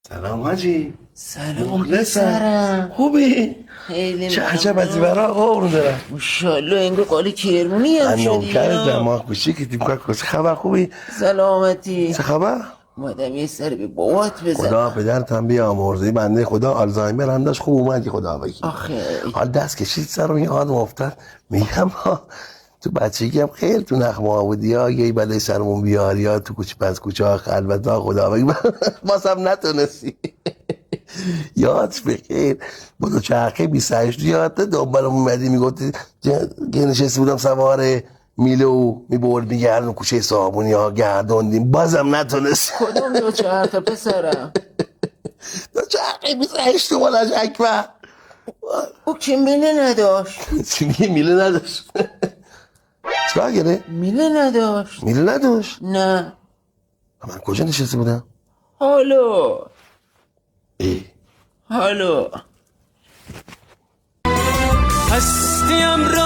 سلام حاجی. سلام مخلصم. پسرم. خوبی؟ خیلی چه عجب ممنون. از برا قربون دارم. ماشاءالله انگار قالی کرمونی هم انو شدی کرد یا؟ دماغ کوچیکی که چه خبر خوبی؟ سلامتی. چه خبر؟ اومدم یه سر به بابات خدا بزنم. پدرتم بیامرزه. بنده خدا آلزایمر هم داشت، خوب اومدی خدا وکیل. آخه حال دست کشید سر رو یادم افتاد. میگم تو بچگی هم خیلی تو نخمه ها بودی یا یه بلای سرمون بیاری یا تو کوچه پس کوچه ها خلوت ها خدا وکیل بازم نتونستی. یاد بخیر با دو چرخه 28 یادت دنبالم اومدی میگفتی که نشسته بودم سوار میلو میبرد میگردن کوچه صابونی ها گردوندیم بازم نتونست. کدوم دو چهار پسرم؟ دو چرخه 28 تو بالاش اکبر. او که میله نداشت. چی میگه میله نداشت؟ چرا گره؟ میله نداشت. میله نداشت؟ نه. من کجا نشسته بودم؟ حالو ای حالو هستیم